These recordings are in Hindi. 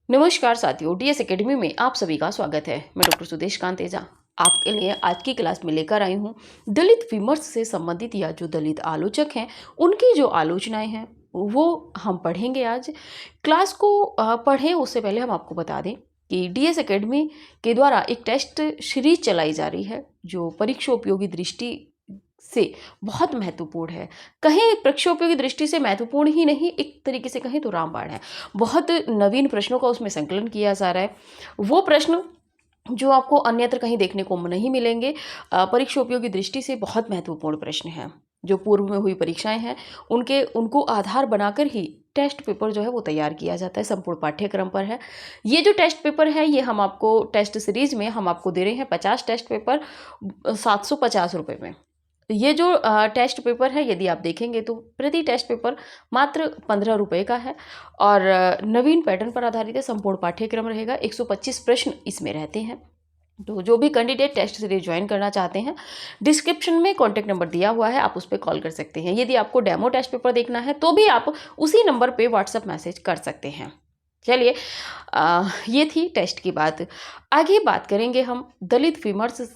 नमस्कार साथियों, डीएस एकेडमी में आप सभी का स्वागत है। मैं डॉक्टर सुदेश कांतेजा आपके लिए आज की क्लास में लेकर आई हूँ दलित विमर्श से संबंधित या जो दलित आलोचक हैं उनकी जो आलोचनाएं हैं वो हम पढ़ेंगे आज। क्लास को पढ़ें उससे पहले हम आपको बता दें कि डीएस एकेडमी के द्वारा एक टेस्ट सीरीज चलाई जा रही है जो परीक्षा उपयोगी दृष्टि से बहुत महत्वपूर्ण है। कहीं परीक्षोपयोगी दृष्टि से महत्वपूर्ण ही नहीं, एक तरीके से कहें तो रामबाण है। बहुत नवीन प्रश्नों का उसमें संकलन किया जा रहा है। वो प्रश्न जो आपको अन्यत्र कहीं देखने को नहीं मिलेंगे, परीक्षा उपयोगी दृष्टि से बहुत महत्वपूर्ण प्रश्न हैं। जो पूर्व में हुई परीक्षाएं हैं उनको आधार बनाकर ही टेस्ट पेपर जो है वो तैयार किया जाता है, संपूर्ण पाठ्यक्रम पर है। ये जो टेस्ट पेपर है ये हम आपको टेस्ट सीरीज में हम आपको दे रहे हैं 50 टेस्ट पेपर 750 रुपये में। ये जो टेस्ट पेपर है यदि आप देखेंगे तो प्रति टेस्ट पेपर मात्र 15 रुपये का है और नवीन पैटर्न पर आधारित है। संपूर्ण पाठ्यक्रम रहेगा, 125 प्रश्न इसमें रहते हैं। तो जो भी कैंडिडेट टेस्ट सीरीज ज्वाइन करना चाहते हैं, डिस्क्रिप्शन में कॉन्टैक्ट नंबर दिया हुआ है, आप उस पर कॉल कर सकते हैं। यदि आपको डेमो टेस्ट पेपर देखना है तो भी आप उसी नंबर पर व्हाट्सएप मैसेज कर सकते हैं। चलिए, ये थी टेस्ट की बात। आगे बात करेंगे हम दलित विमर्श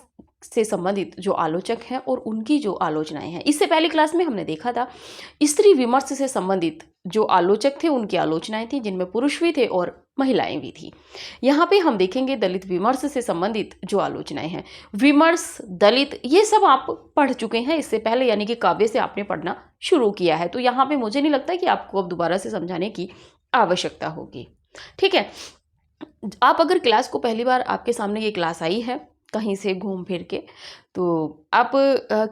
से संबंधित जो आलोचक हैं और उनकी जो आलोचनाएं हैं। इससे पहली क्लास में हमने देखा था स्त्री विमर्श से संबंधित जो आलोचक थे उनकी आलोचनाएं थी, जिनमें पुरुष भी थे और महिलाएं भी थी। यहाँ पे हम देखेंगे दलित विमर्श से संबंधित जो आलोचनाएं हैं। विमर्श, दलित, ये सब आप पढ़ चुके हैं इससे पहले, यानी कि काव्य से आपने पढ़ना शुरू किया है। तो यहाँ पे मुझे नहीं लगता कि आपको अब दोबारा से समझाने की आवश्यकता होगी। ठीक है, आप अगर क्लास को पहली बार आपके सामने ये क्लास आई है कहीं से घूम फिर के, तो आप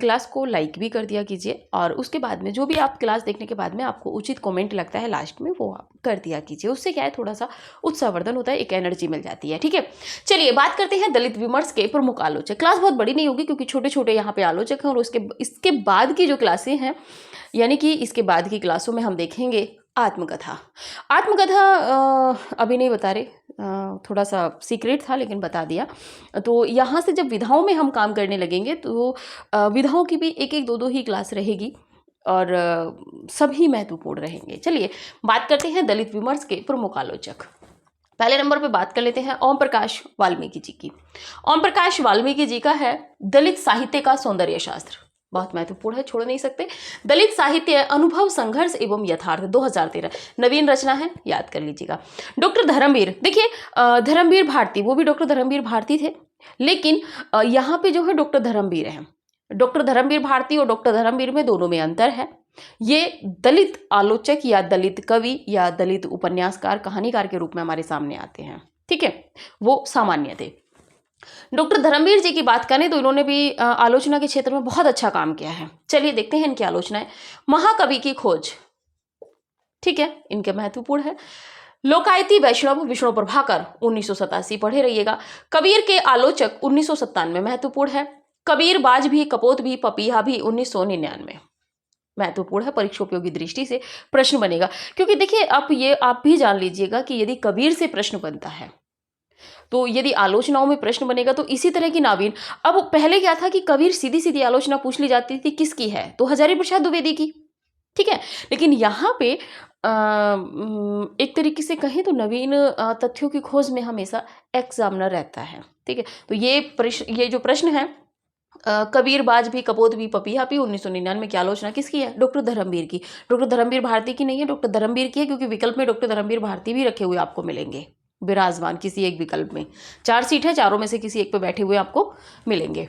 क्लास को लाइक भी कर दिया कीजिए और उसके बाद में जो भी आप क्लास देखने के बाद में आपको उचित कमेंट लगता है लास्ट में वो आप कर दिया कीजिए। उससे क्या है, थोड़ा सा उत्साहवर्धन होता है, एक एनर्जी मिल जाती है। ठीक है, चलिए बात करते हैं दलित विमर्श के प्रमुख आलोचक। क्लास बहुत बड़ी नहीं होगी क्योंकि छोटे छोटे यहाँ पे आलोचक हैं और इसके बाद की जो क्लासें हैं, यानी कि इसके बाद की क्लासों में हम देखेंगे आत्मकथा। आत्मकथा अभी नहीं बता रहे, थोड़ा सा सीक्रेट था लेकिन बता दिया। तो यहाँ से जब विधाओं में हम काम करने लगेंगे तो विधाओं की भी एक एक दो दो ही क्लास रहेगी और सभी महत्वपूर्ण रहेंगे। चलिए बात करते हैं दलित विमर्श के प्रमुख आलोचक। पहले नंबर पे बात कर लेते हैं ओम प्रकाश वाल्मीकि जी की। ओम प्रकाश वाल्मीकि जी का है दलित साहित्य का सौंदर्य शास्त्र, बहुत महत्वपूर्ण है, छोड़ नहीं सकते। दलित साहित्य, अनुभव, संघर्ष एवं यथार्थ, 2013 नवीन रचना है, याद कर लीजिएगा। डॉक्टर धर्मवीर, देखिए धर्मवीर भारती, वो भी डॉक्टर धर्मवीर भारती थे, लेकिन यहाँ पे जो है डॉक्टर धर्मवीर है। डॉक्टर धर्मवीर भारती और डॉक्टर धर्मवीर में दोनों में अंतर है। ये दलित आलोचक या दलित कवि या दलित उपन्यासकार, कहानीकार के रूप में हमारे सामने आते हैं। ठीक है, वो सामान्य थे। डॉक्टर धर्मवीर जी की बात करें तो इन्होंने भी आलोचना के क्षेत्र में बहुत अच्छा काम किया है। चलिए देखते हैं इनकी आलोचनाएं। महाकवि की खोज, ठीक है, इनके महत्वपूर्ण है। लोकायती वैष्णव, विष्णु प्रभाकर, 1987 पढ़े रहिएगा। कबीर के आलोचक, 1997 महत्वपूर्ण है। कबीर, बाज भी, कपोत भी, पपीहा भी, 1999 महत्वपूर्ण है। परीक्षा उपयोगी दृष्टि से प्रश्न बनेगा, क्योंकि देखिए आप भी जान लीजिएगा कि यदि कबीर से प्रश्न बनता है तो यदि आलोचनाओं में प्रश्न बनेगा तो इसी तरह की नावीन। अब पहले क्या था कि कबीर सीधी सीधी आलोचना पूछ ली जाती थी, किसकी है, तो हजारी प्रसाद द्विवेदी की। ठीक है, लेकिन यहाँ पे एक तरीके से कहें तो नवीन तथ्यों की खोज में हमेशा एग्जामिनर रहता है। ठीक है, तो ये जो प्रश्न है, कबीर, बाज भी, कपोत भी, पपीहा भी, 1999 की आलोचना किसकी है, डॉक्टर धर्मवीर की। डॉक्टर धर्मवीर भारती की नहीं है, डॉक्टर धर्मवीर की है, क्योंकि विकल्प में डॉक्टर धर्मवीर भारती भी रखे हुए आपको मिलेंगे विराजमान किसी एक विकल्प में। 4 सीट है, चारों में से किसी एक पे बैठे हुए आपको मिलेंगे।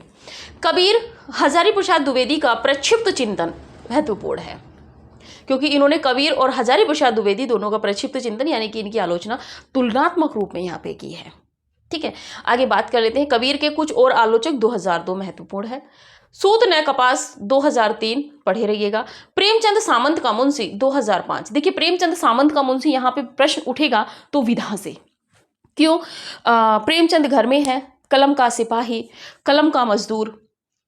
कबीर, हजारी प्रसाद द्विवेदी का प्रक्षिप्त चिंतन महत्वपूर्ण है, क्योंकि इन्होंने कबीर और हजारी प्रसाद द्विवेदी दोनों का प्रक्षिप्त चिंतन यानी कि इनकी आलोचना तुलनात्मक रूप में यहाँ पे की है। ठीक है, आगे बात कर लेते हैं। कबीर के कुछ और आलोचक, 2002 महत्वपूर्ण है। सूत न कपास, 2003 पढ़े रहिएगा। प्रेमचंद सामंत का मुंशी, 2005। देखिए प्रेमचंद सामंत का मुंशी, यहाँ पे प्रश्न उठेगा तो विधा से, क्यों, प्रेमचंद घर में है, कलम का सिपाही, कलम का मजदूर।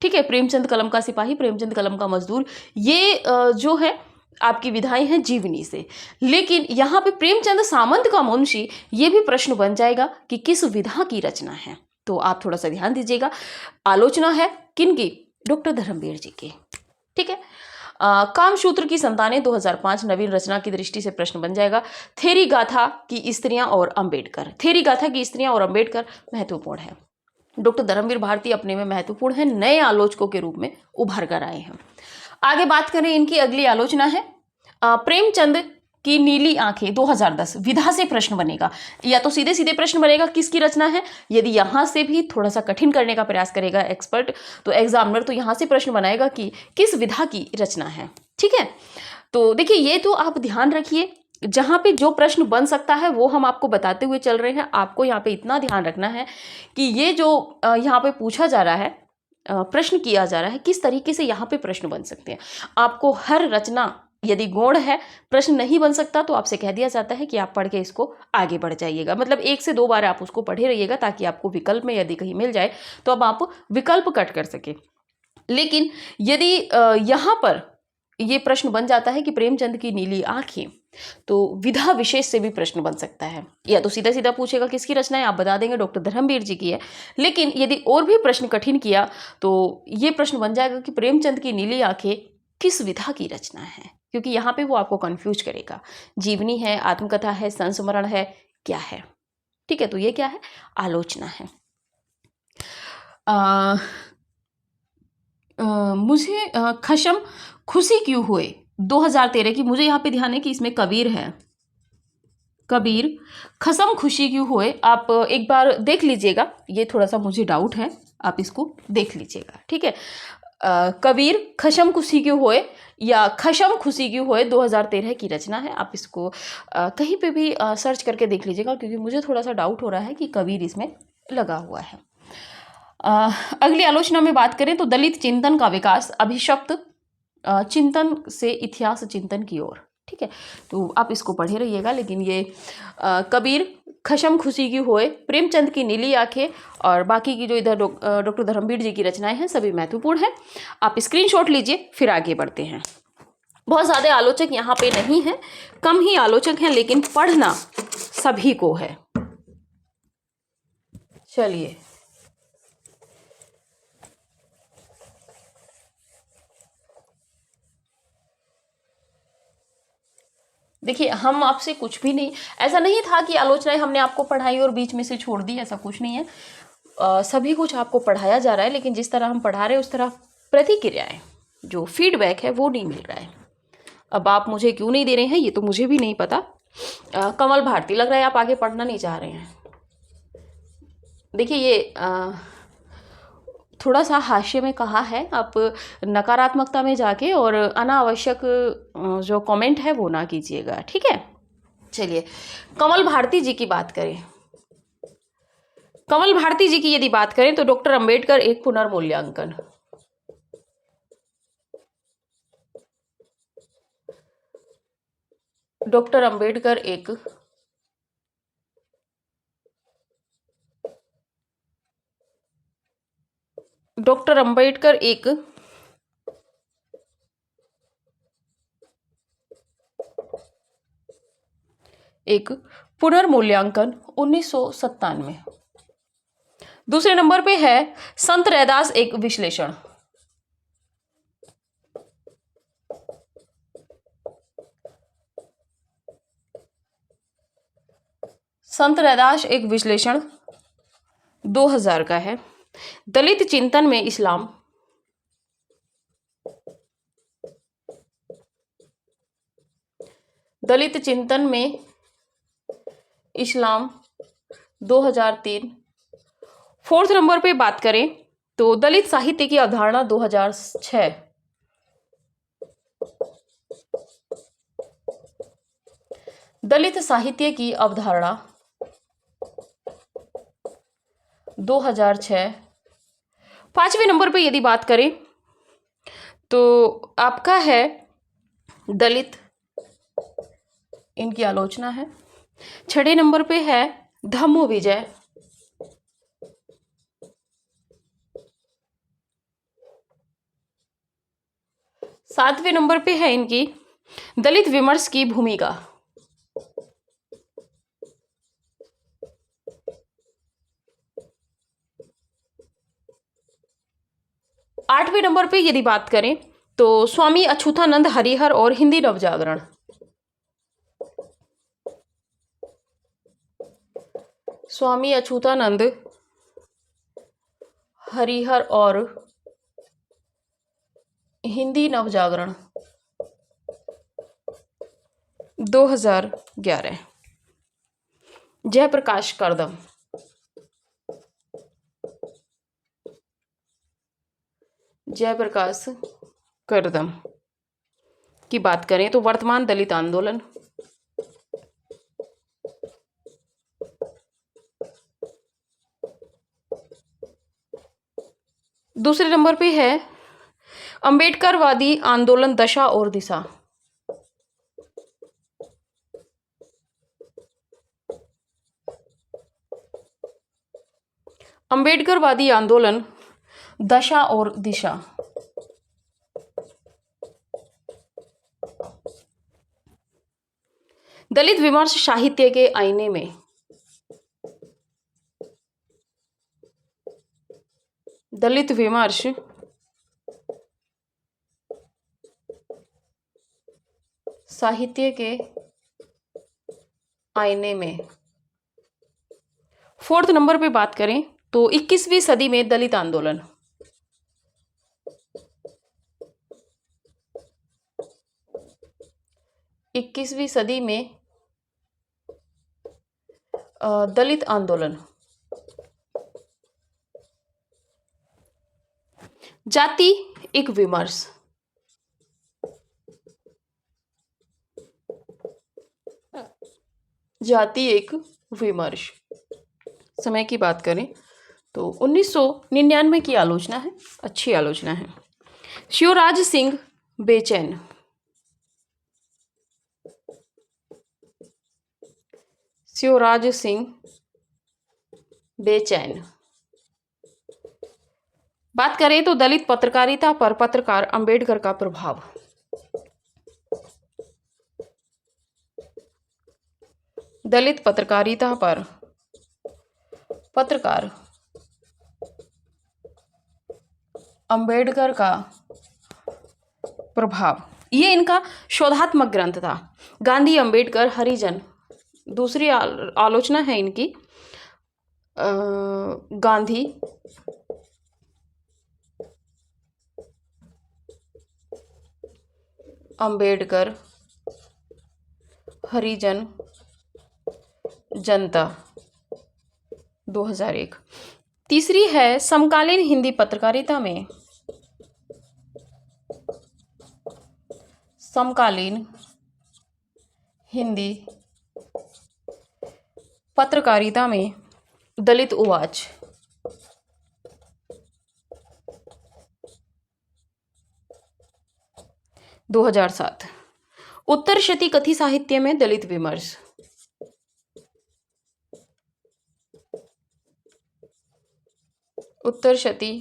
ठीक है, प्रेमचंद कलम का सिपाही, प्रेमचंद कलम का मजदूर, ये जो है आपकी विधाएं हैं जीवनी से। लेकिन यहाँ पे प्रेमचंद सामंत का मुंशी, ये भी प्रश्न बन जाएगा कि किस विधा की रचना है, तो आप थोड़ा सा ध्यान दीजिएगा। आलोचना है किनकी, डॉक्टर धर्मवीर जी की। ठीक है, कामसूत्र की संतानें 2005 नवीन रचना की दृष्टि से प्रश्न बन जाएगा। थेरी गाथा की स्त्रियां और अंबेडकर, थेरी गाथा की स्त्रियां और अंबेडकर महत्वपूर्ण है। डॉक्टर धर्मवीर भारती अपने में महत्वपूर्ण है, नए आलोचकों के रूप में उभर कर आए हैं। आगे बात करें, इनकी अगली आलोचना है प्रेमचंद की नीली आंखें 2010। विधा से प्रश्न बनेगा, या तो सीधे सीधे प्रश्न बनेगा किसकी रचना है। यदि यहां से भी थोड़ा सा कठिन करने का प्रयास करेगा एक्सपर्ट, तो एग्जामिनर तो यहां से प्रश्न बनाएगा कि किस विधा की रचना है। ठीक है, तो देखिए ये तो आप ध्यान रखिए, जहां पे जो प्रश्न बन सकता है वो हम आपको बताते हुए चल रहे हैं। आपको यहाँ पे इतना ध्यान रखना है कि ये जो यहाँ पे पूछा जा रहा है, प्रश्न किया जा रहा है, किस तरीके से यहाँ पे प्रश्न बन सकते हैं। आपको हर रचना यदि गौण है, प्रश्न नहीं बन सकता, तो आपसे कह दिया जाता है कि आप पढ़ के इसको आगे बढ़ जाइएगा। मतलब 1 से 2 बार आप उसको पढ़े रहिएगा, ताकि आपको विकल्प में यदि कहीं मिल जाए तो अब आप विकल्प कट कर सके। लेकिन यदि यहाँ पर ये प्रश्न बन जाता है कि प्रेमचंद की नीली आंखें, तो विधा विशेष से भी प्रश्न बन सकता है। या तो सीधा सीधा पूछेगा किसकी रचना है, आप बता देंगे डॉक्टर धर्मवीर जी की है। लेकिन यदि और भी प्रश्न कठिन किया तो ये प्रश्न बन जाएगा कि प्रेमचंद की नीली आंखें किस विधा की रचना है, क्योंकि यहाँ पे वो आपको कंफ्यूज करेगा। जीवनी है, आत्मकथा है, संस्मरण है, क्या है। ठीक है, तो ये क्या है, आलोचना है। मुझे खशम खुशी क्यों हुए 2013 की, मुझे यहाँ पे ध्यान है कि इसमें कबीर है। कबीर खसम खुशी क्यों हुए, आप एक बार देख लीजिएगा, ये थोड़ा सा मुझे डाउट है, आप इसको देख लीजिएगा। ठीक है, कबीर खशम खुशी क्यों हुए या खशम खुशी क्यों हुए 2013 की रचना है। आप इसको कहीं पे भी सर्च करके देख लीजिएगा, क्योंकि मुझे थोड़ा सा डाउट हो रहा है कि कबीर इसमें लगा हुआ है। अगली आलोचना में बात करें तो दलित चिंतन का विकास अभिशप्त चिंतन से इतिहास चिंतन की ओर। ठीक है, तो आप इसको पढ़े रहिएगा। लेकिन ये कबीर खशम खुशी की होए, प्रेमचंद की नीली आंखें और बाकी की जो इधर डॉक्टर धर्मवीर जी की रचनाएं हैं सभी महत्वपूर्ण हैं। आप स्क्रीनशॉट लीजिए, फिर आगे बढ़ते हैं। बहुत ज़्यादा आलोचक यहाँ पे नहीं है, कम ही आलोचक हैं, लेकिन पढ़ना सभी को है। चलिए, देखिए हम आपसे कुछ भी नहीं, ऐसा नहीं था कि आलोचनाएं हमने आपको पढ़ाई और बीच में से छोड़ दी, ऐसा कुछ नहीं है। सभी कुछ आपको पढ़ाया जा रहा है, लेकिन जिस तरह हम पढ़ा रहे हैं उस तरह प्रतिक्रियाएं, जो फीडबैक है वो नहीं मिल रहा है। अब आप मुझे क्यों नहीं दे रहे हैं ये तो मुझे भी नहीं पता। कमल भारती, लग रहा है आप आगे पढ़ना नहीं चाह रहे हैं। देखिए ये थोड़ा सा हाशिए में कहा है, आप नकारात्मकता में जाके और अनावश्यक जो कमेंट है वो ना कीजिएगा। ठीक है, चलिए कमल भारती जी की बात करें। कमल भारती जी की यदि बात करें तो डॉक्टर अंबेडकर एक पुनर्मूल्यांकन, डॉक्टर अंबेडकर एक डॉक्टर अंबेडकर एक पुनर्मूल्यांकन 1997। दूसरे नंबर पे है संत रैदास एक विश्लेषण, संत रैदास एक विश्लेषण 2000 का है। दलित चिंतन में इस्लाम, दलित चिंतन में इस्लाम 2003। फोर्थ नंबर पे बात करें तो दलित साहित्य की अवधारणा 2006। दलित साहित्य की अवधारणा 2006। पांचवें नंबर पे यदि बात करें तो आपका है दलित, इनकी आलोचना है। छठे नंबर पे है धम्मो विजय। सातवें नंबर पे है इनकी दलित विमर्श की भूमिका। आठवें नंबर पे यदि बात करें तो स्वामी अछूतानंद हरिहर और हिंदी नवजागरण। स्वामी अछूतानंद हरिहर और हिंदी नवजागरण 2011। जयप्रकाश करदम। जयप्रकाश करदम की बात करें तो वर्तमान दलित आंदोलन। दूसरे नंबर पे है अंबेडकरवादी आंदोलन दशा और दिशा। अंबेडकरवादी आंदोलन दशा और दिशा। दलित विमर्श साहित्य के आईने में। दलित विमर्श साहित्य के आईने में। फोर्थ नंबर पे बात करें तो 21वीं सदी में दलित आंदोलन। इक्कीसवीं सदी में दलित आंदोलन। जाति एक विमर्श। जाति एक विमर्श। समय की बात करें तो 1999 की आलोचना है, अच्छी आलोचना है। शिवराज सिंह बेचैन। शिवराज सिंह बेचैन। बात करें तो दलित पत्रकारिता पर पत्रकार अंबेडकर का प्रभाव। दलित पत्रकारिता पर पत्रकार अंबेडकर का प्रभाव। ये इनका शोधात्मक ग्रंथ था। गांधी अंबेडकर हरिजन। दूसरी आलोचना है इनकी गांधी अंबेडकर हरिजन जनता 2001। तीसरी है समकालीन हिंदी पत्रकारिता में। समकालीन हिंदी पत्रकारिता में दलित उवाच। - 2007। उत्तर शती कथी साहित्य में दलित विमर्श। उत्तर शती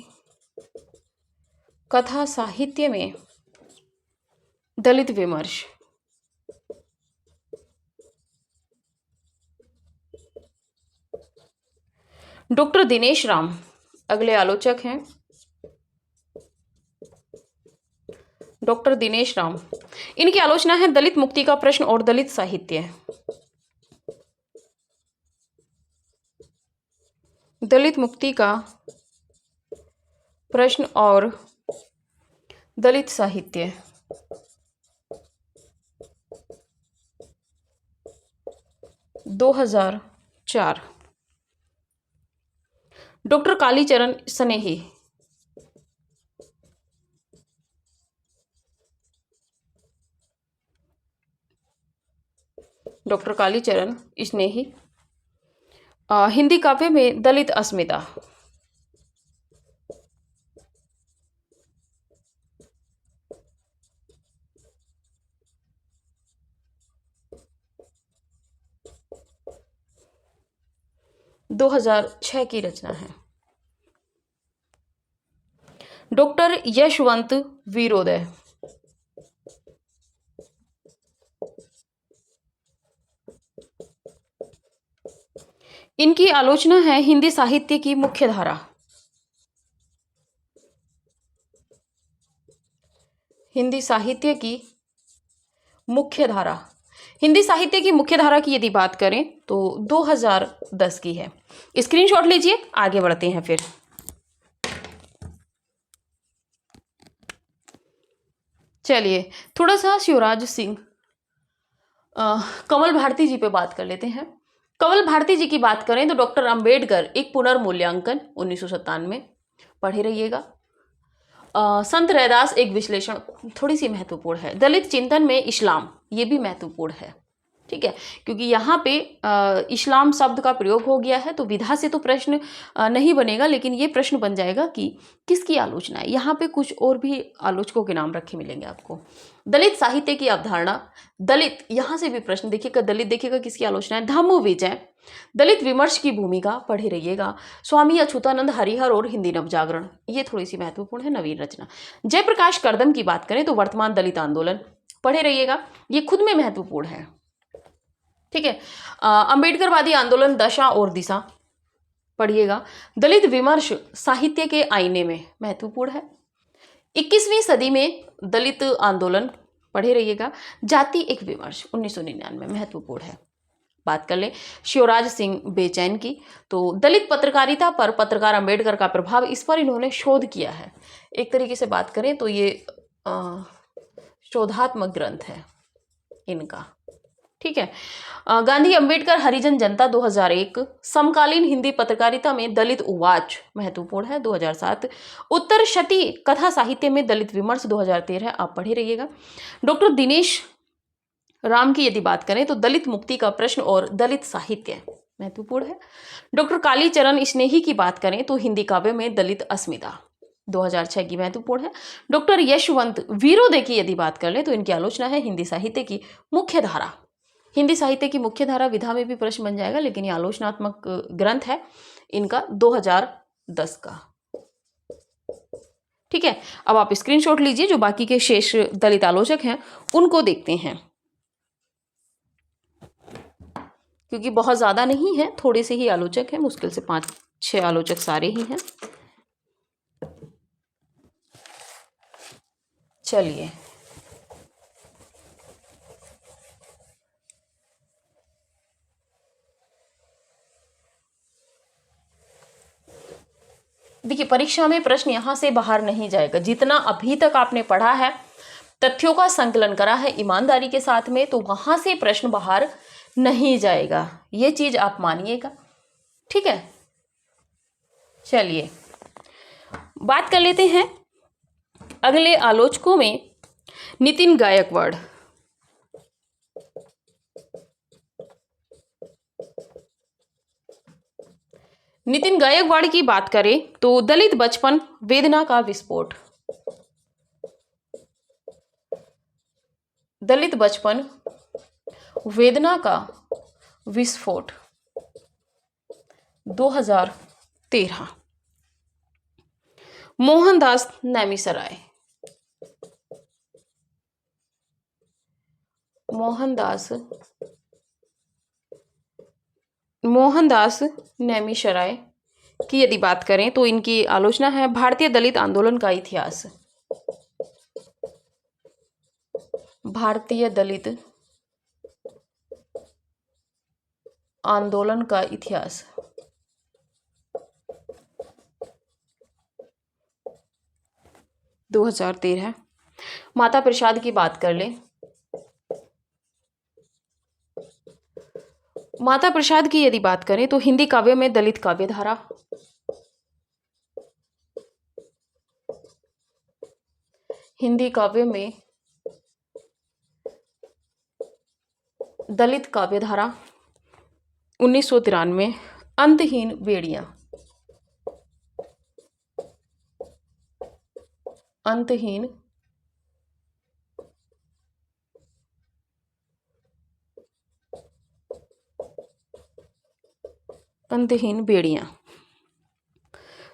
कथा साहित्य में दलित विमर्श। डॉक्टर दिनेश राम अगले आलोचक हैं। डॉक्टर दिनेश राम, इनकी आलोचना है दलित मुक्ति का प्रश्न और दलित साहित्य। दलित मुक्ति का प्रश्न और दलित साहित्य। - 2004। डॉक्टर कालीचरण स्नेही। डॉक्टर कालीचरण स्नेही हिंदी काव्य में दलित अस्मिता। - 2006 की रचना है। डॉक्टर यशवंत वीरोदय। इनकी आलोचना है हिंदी साहित्य की मुख्य धारा। हिंदी साहित्य की मुख्य धारा, हिंदी साहित्य की मुख्य धारा की यदि बात करें तो 2010 की है। स्क्रीनशॉट लीजिए, आगे बढ़ते हैं फिर। चलिए थोड़ा सा शिवराज सिंह कमल भारती जी पे बात कर लेते हैं। कमल भारती जी की बात करें तो डॉक्टर अंबेडकर एक पुनर्मूल्यांकन 1997, पढ़े रहिएगा। संत रैदास एक विश्लेषण, थोड़ी सी महत्वपूर्ण है। दलित चिंतन में इस्लाम, ये भी महत्वपूर्ण है, ठीक है, क्योंकि यहाँ पे इस्लाम शब्द का प्रयोग हो गया है, तो विधा से तो प्रश्न नहीं बनेगा, लेकिन ये प्रश्न बन जाएगा कि किसकी आलोचना है। यहाँ पे कुछ और भी आलोचकों के नाम रखे मिलेंगे आपको। दलित साहित्य की अवधारणा, दलित, यहाँ से भी प्रश्न देखिएगा, दलित देखिएगा किसकी आलोचना है। धम्म विजय, दलित विमर्श की भूमिका, पढ़े रहिएगा। स्वामी अच्युतानंद हरिहर और हिंदी नवजागरण, ये थोड़ी सी महत्वपूर्ण है, नवीन रचना। जयप्रकाश कर्दम की बात करें तो वर्तमान दलित आंदोलन, पढ़े रहिएगा, ये खुद में महत्वपूर्ण है, ठीक है। अंबेडकरवादी आंदोलन, दशा और दिशा, पढ़िएगा। दलित विमर्श साहित्य के आईने में, महत्वपूर्ण है। 21वीं सदी में दलित आंदोलन, पढ़े रहिएगा। जाति एक विमर्श 1999, महत्वपूर्ण है। बात कर ले शिवराज सिंह बेचैन की, तो दलित पत्रकारिता पर पत्रकार अंबेडकर का प्रभाव, इस पर इन्होंने शोध किया है। एक तरीके से बात करें तो ये शोधात्मक ग्रंथ है इनका, ठीक है। गांधी अंबेडकर हरिजन जनता 2001, समकालीन हिंदी पत्रकारिता में दलित उवाच, महत्वपूर्ण है 2007। उत्तर शती कथा साहित्य में दलित विमर्श 2013, आप पढ़े रहिएगा। डॉक्टर दिनेश राम की यदि बात करें तो दलित मुक्ति का प्रश्न और दलित साहित्य, महत्वपूर्ण है। डॉक्टर कालीचरण स्नेही की बात करें तो हिंदी काव्य में दलित अस्मिता, 2006 की, महत्वपूर्ण है। डॉक्टर यशवंत वीरोदे की यदि बात कर ले तो इनकी आलोचना है हिंदी साहित्य की मुख्य धारा। हिंदी साहित्य की मुख्य धारा विधा में भी प्रश्न बन जाएगा, लेकिन ये आलोचनात्मक ग्रंथ है इनका 2010 का, ठीक है। अब आप स्क्रीनशॉट लीजिए, जो बाकी के शेष दलित आलोचक हैं उनको देखते हैं, क्योंकि बहुत ज्यादा नहीं है, थोड़े से ही आलोचक हैं, मुश्किल से 5-6 आलोचक सारे ही हैं। चलिए देखिए, परीक्षा में प्रश्न यहां से बाहर नहीं जाएगा। जितना अभी तक आपने पढ़ा है, तथ्यों का संकलन करा है ईमानदारी के साथ में, तो वहां से प्रश्न बाहर नहीं जाएगा, ये चीज आप मानिएगा, ठीक है। चलिए बात कर लेते हैं अगले आलोचकों में। नितिन गायकवाड़, नितिन गायकवाड़ की बात करें तो दलित बचपन वेदना का विस्फोट, दलित बचपन वेदना का विस्फोट 2013। मोहनदास नैमिसराय, मोहनदास नैमिषराय की यदि बात करें तो इनकी आलोचना है भारतीय दलित आंदोलन का इतिहास, भारतीय दलित आंदोलन का इतिहास, 2013। माता प्रसाद की बात कर ले, माता प्रसाद की यदि बात करें तो हिंदी काव्य में दलित काव्य धारा, हिंदी काव्य में दलित काव्य धारा 1993। अंतहीन बेड़ियां, अंतहीन अंतहीन बेड़ियां।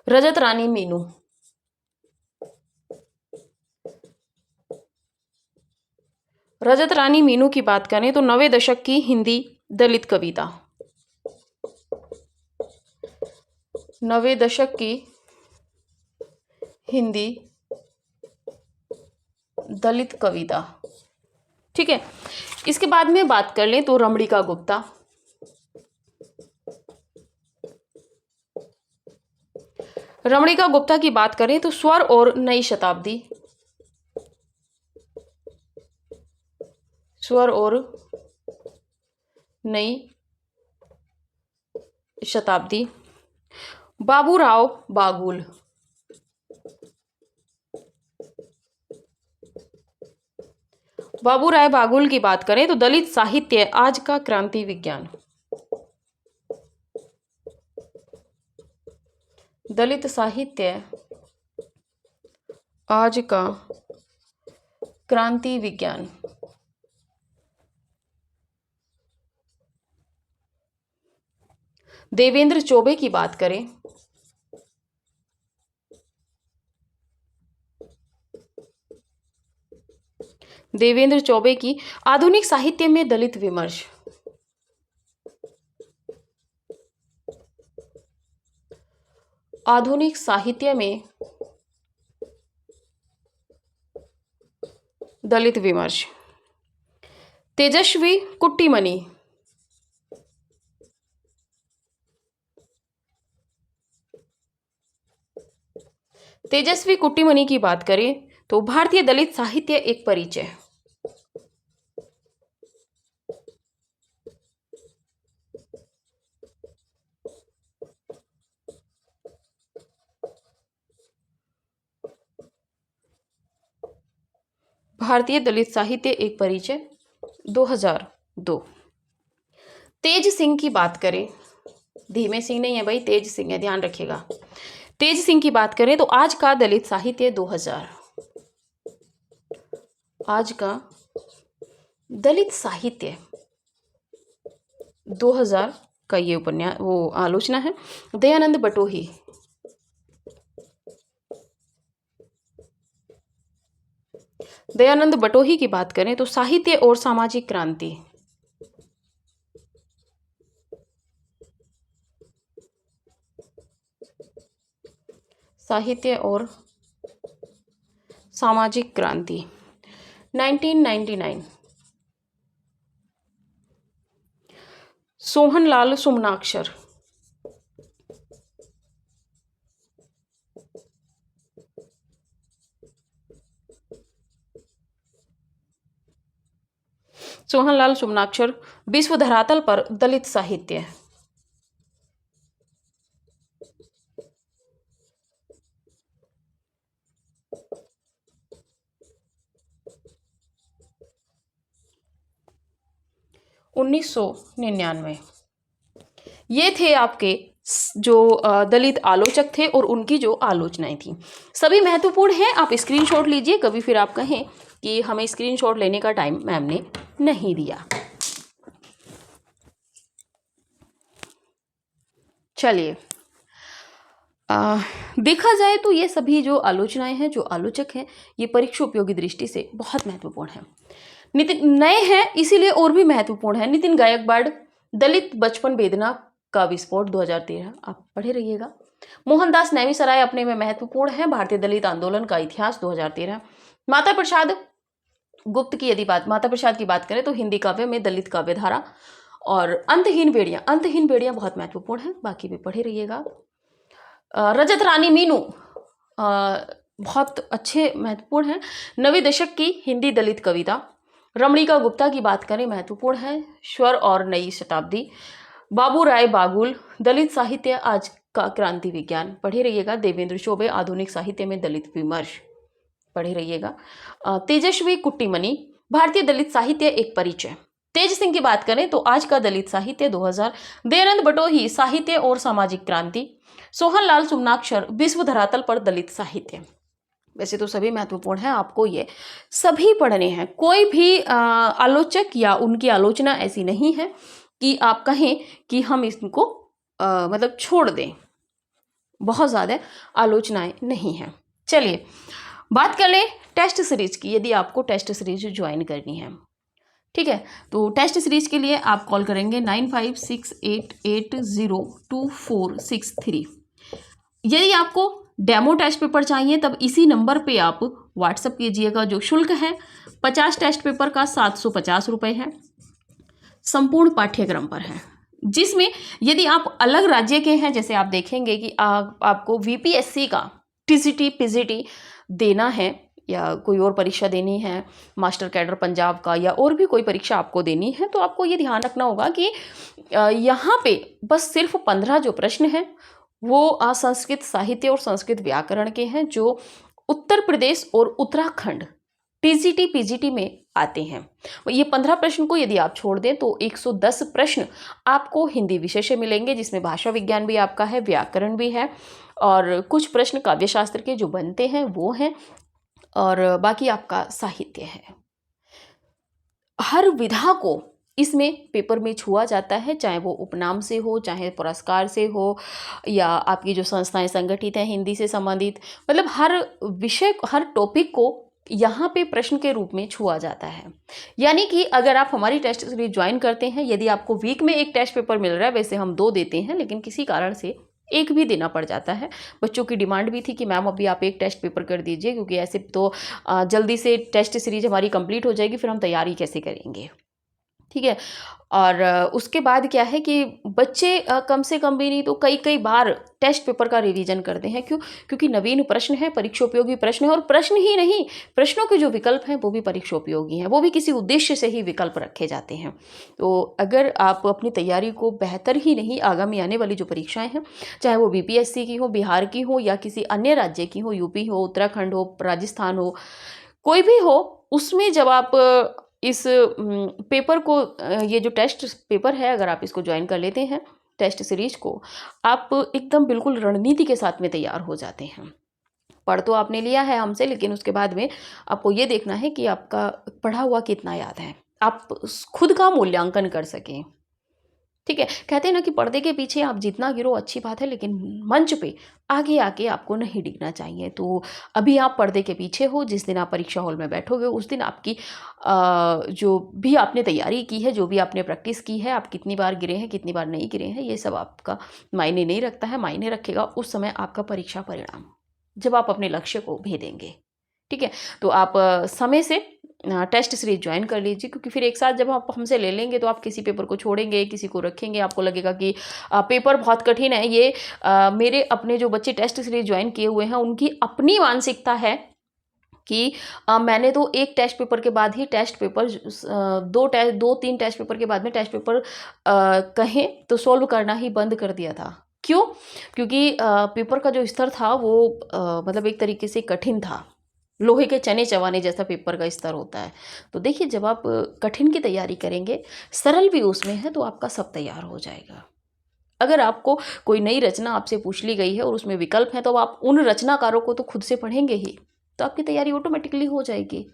रजत रानी मीनू, रजत रानी मीनू की बात करें तो 90 दशक की हिंदी दलित कविता, 90 दशक की हिंदी दलित कविता। ठीक है, इसके बाद में बात कर लें तो रमणिका गुप्ता। रमणिका गुप्ता की बात करें तो स्वर और नई शताब्दी, स्वर और नई शताब्दी। बाबूराव बागुल, बाबूराव बागुल की बात करें तो दलित साहित्य आज का क्रांति विज्ञान, दलित साहित्य आज का क्रांति विज्ञान। देवेंद्र चौबे की बात करें, देवेंद्र चौबे की आधुनिक साहित्य में दलित विमर्श, आधुनिक साहित्य में दलित विमर्श। तेजस्वी कुट्टीमणि, तेजस्वी कुट्टीमणि की बात करें तो भारतीय दलित साहित्य एक परिचय, भारतीय दलित साहित्य एक परिचय 2002। तेज सिंह की बात करें, धीमे सिंह नहीं है भाई, तेज सिंह है, ध्यान रखिएगा। तेज सिंह की बात करें तो आज का दलित साहित्य 2000, आज का दलित साहित्य 2000 का ये उपन्यास वो आलोचना है। दयानंद बटोही, दयानंद बटोही की बात करें तो साहित्य और सामाजिक क्रांति, साहित्य और सामाजिक क्रांति 1999। सोहनलाल सुमनाक्षर, सोहनलाल सुमनाक्षर विश्व धरातल पर दलित साहित्य, उन्नीस सौ 99। ये थे आपके जो दलित आलोचक थे और उनकी जो आलोचनाएं थी, सभी महत्वपूर्ण हैं। आप स्क्रीनशॉट लीजिए, कभी फिर आप कहें कि हमें स्क्रीनशॉट लेने का टाइम मैम ने नहीं दिया। चलिए, देखा जाए तो ये सभी जो आलोचनाएं हैं, जो आलोचक हैं, ये परीक्षा उपयोगी दृष्टि से बहुत महत्वपूर्ण है। नितिन नए हैं इसीलिए और भी महत्वपूर्ण है। नितिन गायकवाड़, दलित बचपन वेदना का विस्फोट 2013, आप पढ़े रहिएगा। मोहनदास नेमिसराय अपने में महत्वपूर्ण है, भारतीय दलित आंदोलन का इतिहास 2013। माता प्रसाद गुप्त की यदि माता प्रसाद की बात करें तो हिंदी काव्य में दलित काव्य धारा। और अंतहीन बेड़ियां बहुत महत्वपूर्ण है, बाकी भी पढ़े रहिएगा। रजत रानी मीनू बहुत अच्छे महत्वपूर्ण है। नवीं दशक की हिंदी दलित कविता। रमणिका गुप्ता की बात करें, महत्वपूर्ण है। स्वर और नई शताब्दी। बाबूराव बागुल, दलित साहित्य आज का क्रांति विज्ञान, पढ़े रहिएगा। देवेंद्र चौबे, आधुनिक साहित्य में दलित विमर्श, पढ़े रहिएगा। तेजस्वी कुट्टीमणि, भारतीय दलित साहित्य एक परिचय। तेज सिंह की बात करें तो आज का दलित साहित्य 2000। दयानंद बटोही, साहित्य और सामाजिक क्रांति। सोहनलाल सुमनाक्षर, विश्व धरातल पर दलित साहित्य। वैसे तो सभी महत्वपूर्ण है, आपको ये सभी पढ़ने हैं। कोई भी आलोचक या उनकी आलोचना ऐसी नहीं है कि आप कहें कि हम इसको मतलब छोड़ दें, बहुत ज़्यादा आलोचनाएं नहीं हैं। चलिए बात कर लें टेस्ट सीरीज की। यदि आपको टेस्ट सीरीज ज्वाइन करनी है, ठीक है, तो टेस्ट सीरीज के लिए आप कॉल करेंगे 9568802463। यदि आपको डेमो टेस्ट पेपर चाहिए तब इसी नंबर पे आप व्हाट्सअप कीजिएगा। जो शुल्क है 50 टेस्ट पेपर का 750 रुपये है, संपूर्ण पाठ्यक्रम पर है। जिसमें यदि आप अलग राज्य के हैं, जैसे आप देखेंगे कि आपको वीपीएससी का टीसीटी पीजीटी देना है या कोई और परीक्षा देनी है, मास्टर कैडर पंजाब का या और भी कोई परीक्षा आपको देनी है, तो आपको ये ध्यान रखना होगा कि यहाँ पे बस सिर्फ 15 जो प्रश्न हैं वो संस्कृत साहित्य और संस्कृत व्याकरण के हैं, जो उत्तर प्रदेश और उत्तराखंड टीजीटी पीजीटी में आते हैं। ये 15 प्रश्न को यदि आप छोड़ दें तो 110 प्रश्न आपको हिंदी विषय से मिलेंगे, जिसमें भाषा विज्ञान भी आपका है, व्याकरण भी है, और कुछ प्रश्न काव्यशास्त्र के जो बनते हैं वो हैं, और बाकी आपका साहित्य है। हर विधा को इसमें पेपर में छुआ जाता है, चाहे वो उपनाम से हो, चाहे पुरस्कार से हो, या आपकी जो संस्थाएं संगठित हैं हिंदी से संबंधित, मतलब हर विषय हर टॉपिक को यहाँ पे प्रश्न के रूप में छुआ जाता है। यानी कि अगर आप हमारी टेस्ट सीरीज ज्वाइन करते हैं, यदि आपको वीक में एक टेस्ट पेपर मिल रहा है, वैसे हम 2 देते हैं, लेकिन किसी कारण से एक भी देना पड़ जाता है। बच्चों की डिमांड भी थी कि मैम अभी आप एक टेस्ट पेपर कर दीजिए, क्योंकि ऐसे तो जल्दी से टेस्ट सीरीज हमारी कंप्लीट हो जाएगी, फिर हम तैयारी कैसे करेंगे, ठीक है। और उसके बाद क्या है कि बच्चे कम से कम भी नहीं तो कई बार टेस्ट पेपर का रिवीजन करते हैं। क्यों? क्योंकि नवीन प्रश्न है, परीक्षा उपयोगी प्रश्न है, और प्रश्न ही नहीं, प्रश्नों के जो विकल्प हैं वो भी परीक्षा उपयोगी हैं, वो भी किसी उद्देश्य से ही विकल्प रखे जाते हैं। तो अगर आप अपनी तैयारी को बेहतर ही नहीं, आगामी आने वाली जो परीक्षाएं हैं, चाहे वो बीपीएससी की हो, बिहार की हो, या किसी अन्य राज्य की हो, यूपी हो, उत्तराखंड हो, राजस्थान हो, कोई भी हो, उसमें जब आप इस पेपर को ये जो टेस्ट पेपर है, अगर आप इसको ज्वाइन कर लेते हैं टेस्ट सीरीज को, आप एकदम बिल्कुल रणनीति के साथ में तैयार हो जाते हैं। पढ़ तो आपने लिया है हमसे, लेकिन उसके बाद में आपको ये देखना है कि आपका पढ़ा हुआ कितना याद है, आप खुद का मूल्यांकन कर सकें, ठीक है। कहते हैं ना कि पर्दे के पीछे आप जितना गिरो अच्छी बात है, लेकिन मंच पे आगे आके आपको नहीं डिगना चाहिए। तो अभी आप पर्दे के पीछे हो, जिस दिन आप परीक्षा हॉल में बैठोगे उस दिन आपकी जो भी आपने तैयारी की है, जो भी आपने प्रैक्टिस की है, आप कितनी बार गिरे हैं, कितनी बार नहीं गिरे हैं, ये सब आपका मायने नहीं रखता है। मायने रखेगा उस समय आपका परीक्षा परिणाम, जब आप अपने लक्ष्य को भेदेंगे, ठीक है। तो आप समय से टेस्ट सीरीज ज्वाइन कर लीजिए, क्योंकि फिर एक साथ जब आप हमसे ले लेंगे तो आप किसी पेपर को छोड़ेंगे, किसी को रखेंगे, आपको लगेगा कि पेपर बहुत कठिन है। ये मेरे अपने जो बच्चे टेस्ट सीरीज ज्वाइन किए हुए हैं, उनकी अपनी मानसिकता है कि मैंने तो एक टेस्ट पेपर के बाद ही टेस्ट पेपर 2-3 टेस्ट पेपर के बाद में टेस्ट पेपर कहें तो सॉल्व करना ही बंद कर दिया था। क्यों? क्योंकि पेपर का जो स्तर था वो मतलब एक तरीके से कठिन था, लोहे के चने चबाने जैसा पेपर का स्तर होता है। तो देखिए, जब आप कठिन की तैयारी करेंगे, सरल भी उसमें है, तो आपका सब तैयार हो जाएगा। अगर आपको कोई नई रचना आपसे पूछ ली गई है और उसमें विकल्प है, तो आप उन रचनाकारों को तो खुद से पढ़ेंगे ही, तो आपकी तैयारी ऑटोमेटिकली हो जाएगी।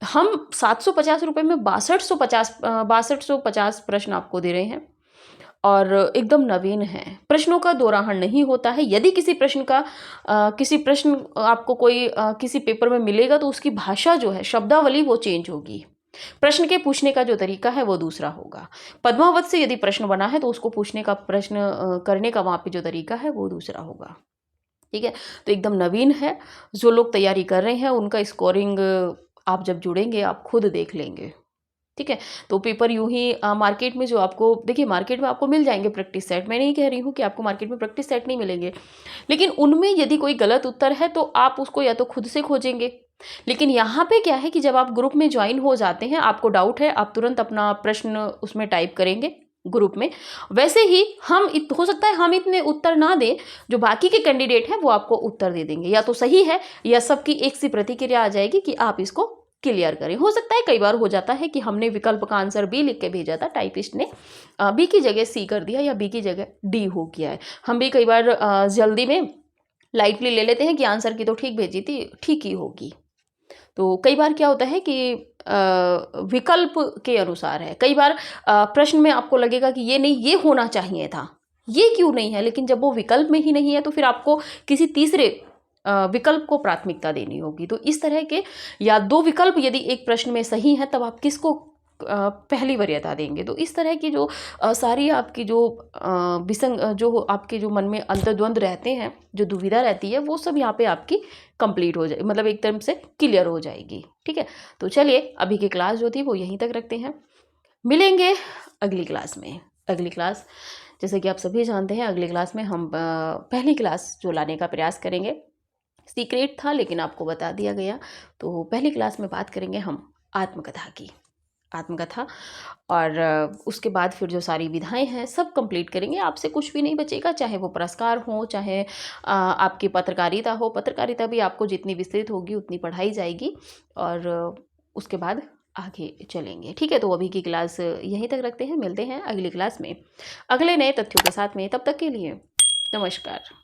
हम 750 रुपये में 6250 प्रश्न आपको दे रहे हैं, और एकदम नवीन है। प्रश्नों का दोहराहट नहीं होता है। यदि किसी प्रश्न आपको कोई किसी पेपर में मिलेगा, तो उसकी भाषा जो है, शब्दावली, वो चेंज होगी। प्रश्न के पूछने का जो तरीका है वो दूसरा होगा। पद्मावत से यदि प्रश्न बना है तो उसको पूछने का, प्रश्न करने का वहाँ पे जो तरीका है वो दूसरा होगा, ठीक है। तो एकदम नवीन है। जो लोग तैयारी कर रहे हैं उनका स्कोरिंग आप जब जुड़ेंगे आप खुद देख लेंगे, ठीक है। तो पेपर यूं ही मार्केट में जो आपको, देखिए मार्केट में आपको मिल जाएंगे प्रैक्टिस सेट, मैं नहीं कह रही हूँ कि आपको मार्केट में प्रैक्टिस सेट नहीं मिलेंगे, लेकिन उनमें यदि कोई गलत उत्तर है तो आप उसको या तो खुद से खोजेंगे। लेकिन यहाँ पे क्या है कि जब आप ग्रुप में ज्वाइन हो जाते हैं, आपको डाउट है, आप तुरंत अपना प्रश्न उसमें टाइप करेंगे ग्रुप में। वैसे ही हो सकता है हम इतने उत्तर ना दें, जो बाकी के कैंडिडेट हैं वो आपको उत्तर दे देंगे, या तो सही है या सबकी एक सी प्रतिक्रिया आ जाएगी कि आप इसको क्लियर करें। हो सकता है कई बार हो जाता है कि हमने विकल्प का आंसर बी लिख के भेजा था, टाइपिस्ट ने बी की जगह सी कर दिया या बी की जगह डी हो गया है। हम भी कई बार जल्दी में लाइटली ले लेते हैं कि आंसर की तो ठीक भेजी थी, ठीक ही होगी। तो कई बार क्या होता है कि विकल्प के अनुसार है। कई बार प्रश्न में आपको लगेगा कि ये नहीं, ये होना चाहिए था, ये क्यों नहीं है, लेकिन जब वो विकल्प में ही नहीं है तो फिर आपको किसी तीसरे विकल्प को प्राथमिकता देनी होगी। तो इस तरह के या 2 विकल्प यदि एक प्रश्न में सही है, तब आप किसको पहली वरीयता देंगे। तो इस तरह की जो सारी आपकी जो जो आपके जो मन में अंतर्द्वंद रहते हैं, जो दुविधा रहती है, वो सब यहाँ पे आपकी कंप्लीट हो जाए, मतलब एकदम से क्लियर हो जाएगी। ठीक है, तो चलिए अभी की क्लास जो थी वो यहीं तक रखते हैं, मिलेंगे अगली क्लास में। अगली क्लास जैसे कि आप सभी जानते हैं, अगली क्लास में हम पहली क्लास जो लाने का प्रयास करेंगे, सीक्रेट था लेकिन आपको बता दिया गया। तो पहली क्लास में बात करेंगे हम आत्मकथा की, आत्मकथा। और उसके बाद फिर जो सारी विधाएं हैं सब कंप्लीट करेंगे, आपसे कुछ भी नहीं बचेगा, चाहे वो पुरस्कार हो, चाहे आपकी पत्रकारिता हो। पत्रकारिता भी आपको जितनी विस्तृत होगी उतनी पढ़ाई जाएगी, और उसके बाद आगे चलेंगे। ठीक है, तो अभी की क्लास यहीं तक रखते हैं, मिलते हैं अगली क्लास में अगले नए तथ्यों के साथ में। तब तक के लिए नमस्कार।